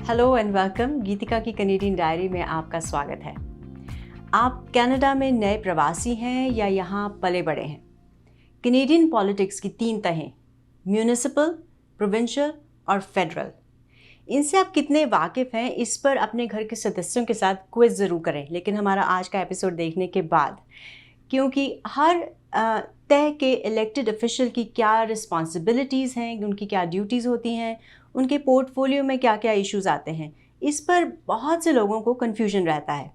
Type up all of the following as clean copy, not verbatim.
Hello and welcome. गीतिका की Canadian diary में आपका स्वागत है। आप कनाडा में नए प्रवासी हैं या यहाँ पले बड़े हैं? कनेडियन पॉलिटिक्स की 3 तहें, म्यूनिसिपल, प्रोविंशियल और फेडरल। इनसे आप कितने वाकिफ़ हैं, इस पर अपने घर के सदस्यों के साथ क्विज़ ज़रूर करें, लेकिन हमारा आज का एपिसोड देखने के बाद, क्योंकि हर तय के इलेक्टेड ऑफिशियल की क्या रिस्पॉन्सिबिलिटीज़ हैं, उनकी क्या ड्यूटीज़ होती हैं, उनके पोर्टफोलियो में क्या क्या इश्यूज़ आते हैं, इस पर बहुत से लोगों को कन्फ्यूजन रहता है।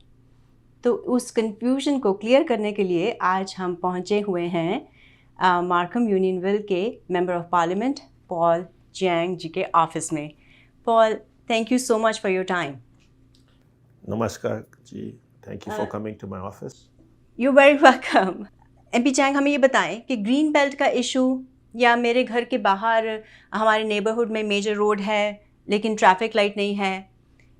तो उस कन्फ्यूजन को क्लियर करने के लिए आज हम पहुँचे हुए हैं मार्खम यूनियनविल के member of parliament Paul Chang ji के ऑफिस में। Paul, thank you so much for your time. नमस्कार जी, thank you for coming to my office. You very welcome. MP Chang, हमें ये बताएं कि ग्रीन बेल्ट का इशू या मेरे घर के बाहर हमारे नेबरहुड में मेजर रोड है लेकिन ट्रैफिक लाइट नहीं है,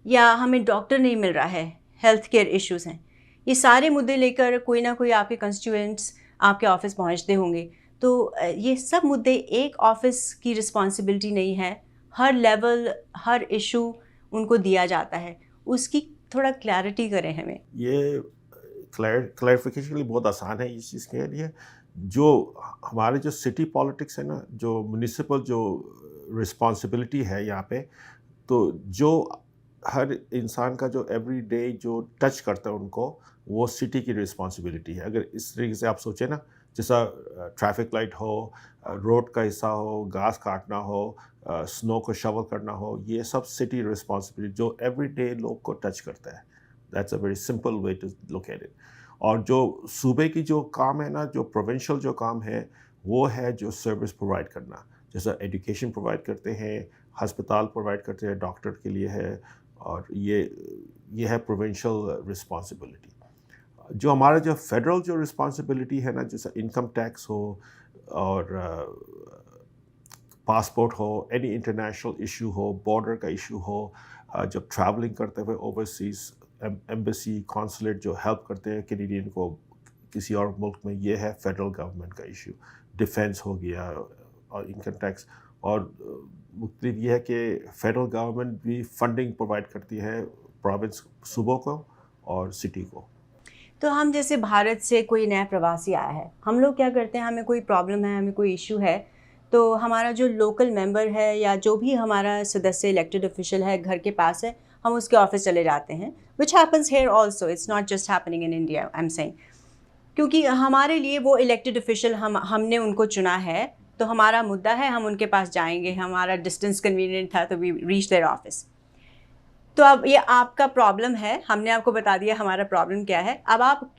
या हमें डॉक्टर नहीं मिल रहा है, हेल्थ केयर इश्यूज़ हैं, ये सारे मुद्दे लेकर कोई ना कोई आपके कंस्टिट्यूएंट्स आपके ऑफिस पहुंचते होंगे। तो ये सब मुद्दे एक ऑफिस की रिस्पॉन्सिबिलिटी नहीं है, हर लेवल हर इशू उनको दिया जाता है। उसकी थोड़ा क्लैरिटी करें हमें। ये क्लैरिफिकेशन के लिए बहुत आसान है इस चीज़ के लिए। जो हमारे जो सिटी पॉलिटिक्स है ना, जो म्यूनिसिपल जो रिस्पॉन्सिबिलिटी है यहाँ पे, तो जो हर इंसान का जो एवरी डे जो टच करता है उनको, वो सिटी की रिस्पॉन्सिबिलिटी है। अगर इस तरीके से आप सोचें ना, जैसा ट्रैफिक लाइट हो, रोड का हिस्सा हो, घास काटना हो, स्नो को शवल करना हो, ये सब सिटी रिस्पॉन्सिबिलिटी जो एवरी डे लोग को टच करता है। That's a very simple way to look at it. और जो सूबे की जो काम है ना, जो प्रोविंशियल जो काम है, वो है जो सर्विस प्रोवाइड करना, जैसा एजुकेशन प्रोवाइड करते हैं, हस्पताल प्रोवाइड करते हैं, डॉक्टर के लिए है, और ये है प्रोविंशियल रिस्पॉन्सिबिलिटी। जो हमारा जो फेडरल जो रिस्पॉन्सिबिलिटी है ना, जैसा इनकम टैक्स हो और पासपोर्ट हो, एनी इंटरनेशनल इशू हो, बॉर्डर का इशू हो, जब ट्रैवलिंग करते हुए ओवरसीज़ एम्बेसी कॉन्सुलेट जो हेल्प करते हैं कैनेडियन को किसी और मुल्क में, ये है फेडरल गवर्नमेंट का इशू। डिफेंस हो गया और इनकम टैक्स। और मुख्तलिफ ये है कि फेडरल गवर्नमेंट भी फंडिंग प्रोवाइड करती है प्रोविंस सूबों को और सिटी को। तो हम जैसे भारत से कोई नया प्रवासी आया है, हम लोग क्या करते हैं, हमें कोई प्रॉब्लम है, हमें कोई इशू है, तो हमारा जो लोकल मेंबर है या जो भी हमारा सदस्य इलेक्टेड ऑफिशियल है घर के पास है, हम उसके ऑफिस चले जाते हैं। Which happens here also, it's not just happening in India, I am saying. क्योंकि हमारे लिए वो इलेक्टेड ऑफिशियल हमने उनको चुना है, तो हमारा मुद्दा है, हम उनके पास जाएंगे, हमारा डिस्टेंस कन्वीनियंट था तो वी रीच देयर ऑफिस। तो अब ये आपका प्रॉब्लम है, हमने आपको बता दिया हमारा प्रॉब्लम क्या है। अब आप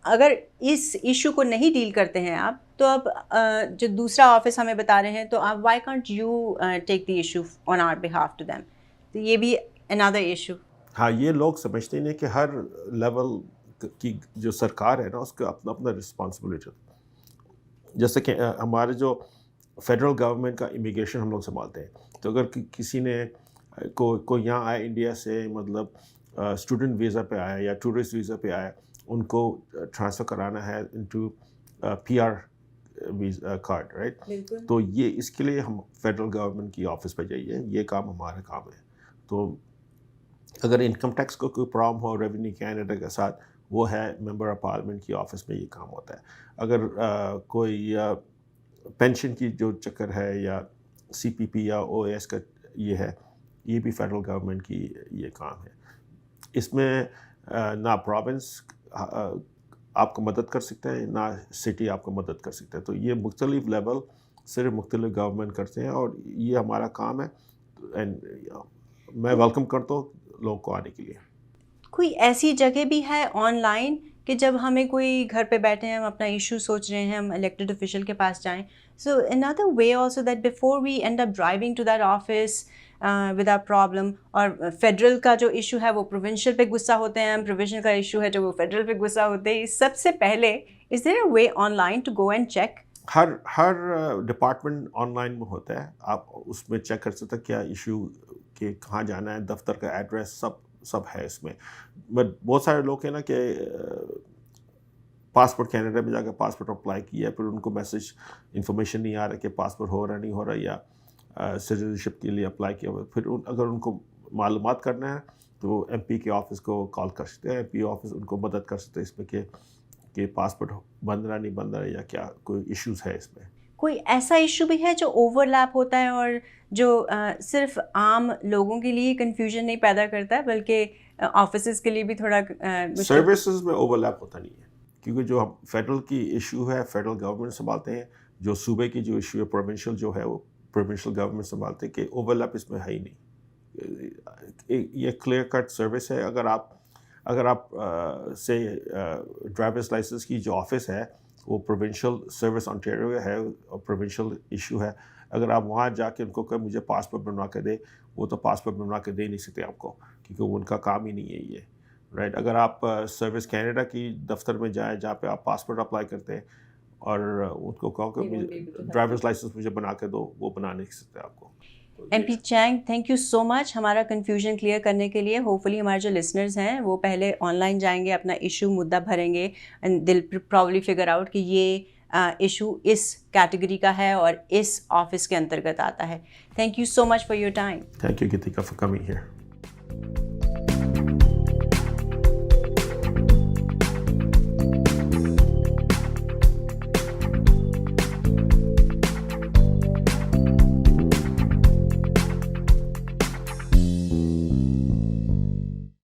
अगर इस इशू को नहीं डील करते हैं आप, तो अब जो दूसरा ऑफिस हमें बता रहे हैं, तो आप why can't you take the issue on our behalf to them? तो ये भी अनदर इशू। हाँ, ये लोग समझते नहीं कि हर लेवल की जो सरकार है ना, उसका अपना अपना रिस्पॉन्सिबिलिटी होता है। जैसे कि हमारे जो फेडरल गवर्नमेंट का इमिग्रेशन हम लोग संभालते हैं, तो अगर किसी ने कोई यहाँ आया इंडिया से, मतलब स्टूडेंट वीज़ा पे आया या टूरिस्ट वीज़ा पे आया, उनको ट्रांसफ़र कराना है into PR visa card, right? तो ये इसके लिए हम फेडरल गवर्नमेंट की ऑफिस पे जाइए, ये काम हमारा काम है। तो अगर इनकम टैक्स को कोई प्रॉब्लम हो रेवेन्यू कैनेडा के साथ, वो है मेंबर ऑफ पार्लियामेंट की ऑफिस में ये काम होता है। अगर कोई पेंशन की जो चक्कर है या CPP या OAS का ये है, ये भी फेडरल गवर्नमेंट की ये काम है। इसमें ना प्रोविंस आपको मदद कर सकते हैं, ना सिटी आपको मदद कर सकते हैं। तो ये मुख्तलिफ लेवल सिर्फ मुख्तलिफ गवर्नमेंट करते हैं, और ये हमारा काम है। एंड मैं वेलकम करता हूँ लोगों को आने के लिए। कोई ऐसी जगह भी है ऑनलाइन कि जब हमें कोई घर पे बैठे हैं, हम अपना इशू सोच रहे हैं, हम इलेक्टेड ऑफिशियल के पास जाएं, so another way also that before we end up driving to that office with our problem, और फेडरल का जो इशू है वो प्रोविंशियल पे गुस्सा होते हैं, प्रोविंशियल का इशू है जो वो फेडरल पे गुस्सा होते हैं, सबसे पहले is there a way online to go and check? हर डिपार्टमेंट ऑनलाइन में होता है, आप उसमें चेक कर सकते हैं क्या इशू के कहाँ जाना है, दफ्तर का एड्रेस सब है इसमें। बट बहुत सारे लोग हैं ना कि पासपोर्ट कैनेडा में जाकर पासपोर्ट अप्लाई किया, फिर उनको मैसेज इन्फॉर्मेशन नहीं आ रहा कि पासपोर्ट हो रहा नहीं हो रहा, या सिटीजनशिप के लिए अप्लाई किया हुआ, फिर अगर उनको मालूमात करना है तो MP के ऑफिस को कॉल कर सकते हैं, MP ऑफिस उनको मदद कर सकते हैं इसमें कि पासपोर्ट बन रहा नहीं बन रहा या क्या कोई इश्यूज़ है इसमें। कोई ऐसा इशू भी है जो ओवरलैप होता है और जो सिर्फ आम लोगों के लिए कंफ्यूजन नहीं पैदा करता है बल्कि ऑफिसेज के लिए भी थोड़ा सर्विसेज में ओवरलैप होता नहीं है, क्योंकि जो हम फेडरल की इशू है फेडरल गवर्नमेंट संभालते हैं, जो सूबे की जो इशू है प्रोविंशियल जो है वो प्रोविंशियल गवर्नमेंट संभालते हैं, कि ओवरलैप इसमें है ही नहीं। ये क्लियर कट सर्विस है। अगर आप से ड्राइवर्स लाइसेंस की जो ऑफिस है वो प्रोविंशियल सर्विस ऑन्टेरियो है और प्रोविंशियल इशू है, अगर आप वहाँ जाके उनको कहें मुझे पासपोर्ट बनवा के दे, वो तो पासपोर्ट बनवा के दे नहीं सकते आपको, क्योंकि वो उनका काम ही नहीं है ये, राइट। अगर आप सर्विस कनाडा की दफ्तर में जाएं जहाँ पे आप पासपोर्ट अप्लाई करते हैं और उनको कहो कि मुझे ड्राइवर्स लाइसेंस मुझे बना के दो, वो बना नहीं सकते आपको। MP Chang, thank you so much हमारा कन्फ्यूजन क्लियर करने के लिए। होपफुली हमारे जो लिसनर्स हैं वो पहले ऑनलाइन जाएंगे, अपना इशू मुद्दा भरेंगे एंड दिल प्रॉब्ली फिगर आउट कि ये इशू इस कैटेगरी का है और इस ऑफिस के अंतर्गत आता है। Thank you so much for your time. Thank you Geetika for coming here.